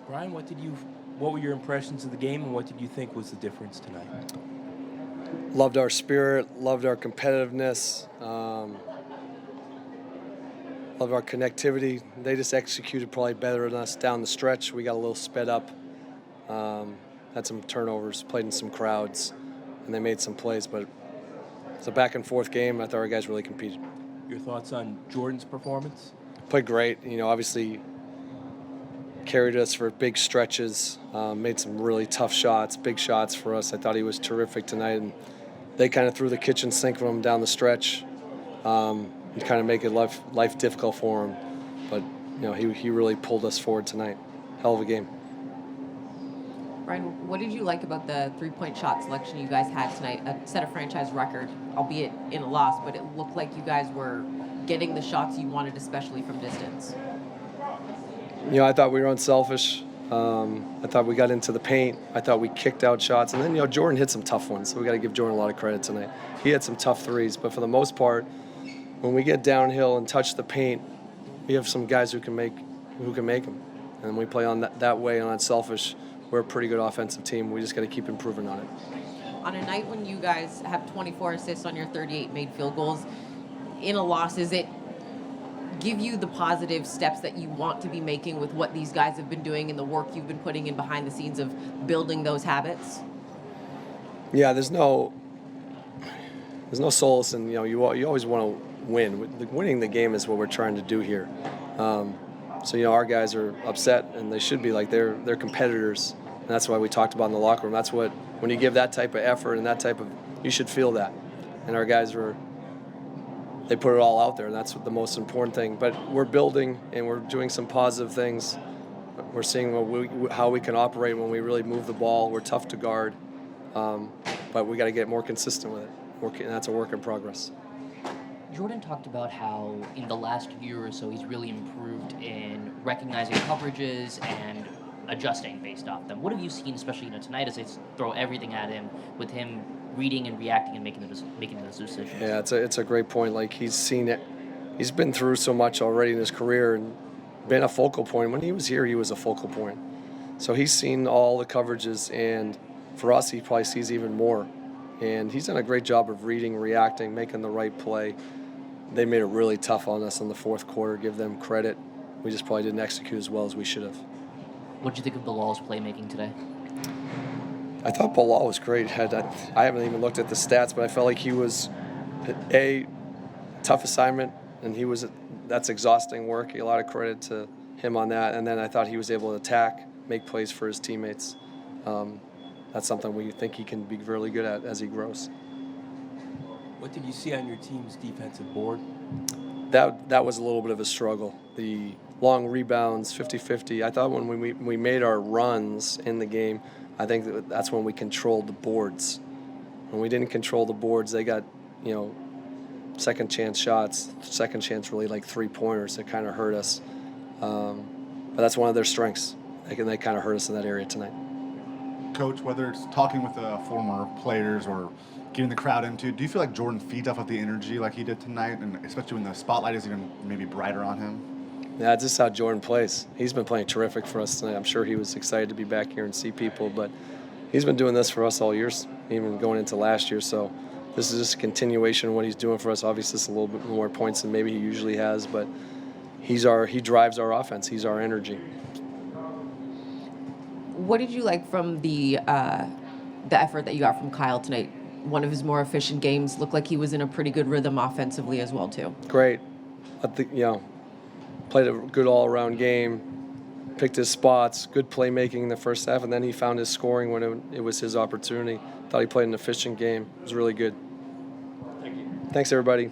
Brian, what were your impressions of the game, and what did you think was the difference tonight? Loved our spirit, loved our competitiveness, loved our connectivity. They just executed probably better than us down the stretch. We got a little sped up, had some turnovers, played in some crowds, and they made some plays. But it's a back and forth game. I thought our guys really competed. Your thoughts on Jordan's performance? Played great. Obviously carried us for big stretches, made some really tough shots, big shots for us. I thought he was terrific tonight, and they kind of threw the kitchen sink from him down the stretch, and kind of make it life difficult for him. But he really pulled us forward tonight. Hell of a game. Brian, what did you like about the three-point shot selection you guys had tonight? Set a franchise record, albeit in a loss, but it looked like you guys were getting the shots you wanted, especially from distance. I thought we were unselfish. I thought we got into the paint. I thought we kicked out shots. And then, Jordan hit some tough ones, so we got to give Jordan a lot of credit tonight. He had some tough threes, but for the most part, when we get downhill and touch the paint, we have some guys who can make them. And we play on that way and unselfish. We're a pretty good offensive team. We just got to keep improving on it. On a night when you guys have 24 assists on your 38 made field goals, in a loss, is it give you the positive steps that you want to be making with what these guys have been doing and the work you've been putting in behind the scenes of building those habits? Yeah, there's no solace in, you always want to win. Winning the game is what we're trying to do here. So our guys are upset, and they should be. Like they're competitors, and that's why we talked about in the locker room. That's what, when you give that type of effort and that type of, you should feel that. And our guys they put it all out there, and that's the most important thing. But we're building, and we're doing some positive things. We're seeing how we can operate when we really move the ball. We're tough to guard, but we got to get more consistent with it. And that's a work in progress. Jordan talked about how in the last year or so he's really improved in recognizing coverages and adjusting based off them. What have you seen, especially tonight, as they throw everything at him, with him reading and reacting and making those decisions? Yeah, it's a great point. Like he's seen it. He's been through so much already in his career and been a focal point. When he was here, he was a focal point. So he's seen all the coverages, and for us, he probably sees even more. And he's done a great job of reading, reacting, making the right play. They made it really tough on us in the fourth quarter. Give them credit. We just probably didn't execute as well as we should have. What did you think of Bilal's playmaking today? I thought Bilal was great. I haven't even looked at the stats, but I felt like he was a tough assignment, and that's exhausting work. A lot of credit to him on that. And then I thought he was able to attack, make plays for his teammates. That's something we think he can be really good at as he grows. What did you see on your team's defensive board? That was a little bit of a struggle. The long rebounds, 50-50. I thought when we made our runs in the game, I think that's when we controlled the boards. When we didn't control the boards, they got, second chance shots, second chance really like three-pointers that kind of hurt us. But that's one of their strengths. They kind of hurt us in that area tonight. Coach, whether it's talking with former players or getting the crowd into, do you feel like Jordan feeds off of the energy like he did tonight, and especially when the spotlight is even maybe brighter on him? Yeah, it's just how Jordan plays. He's been playing terrific for us tonight. I'm sure he was excited to be back here and see people, but he's been doing this for us all years, even going into last year. So this is just a continuation of what he's doing for us. Obviously, it's a little bit more points than maybe he usually has, but he drives our offense. He's our energy. What did you like from the effort that you got from Kyle tonight? One of his more efficient games. Looked like he was in a pretty good rhythm offensively as well, too. Great. I think, played a good all-around game, picked his spots, good playmaking in the first half, and then he found his scoring when it was his opportunity. Thought he played an efficient game. It was really good. Thank you. Thanks, everybody.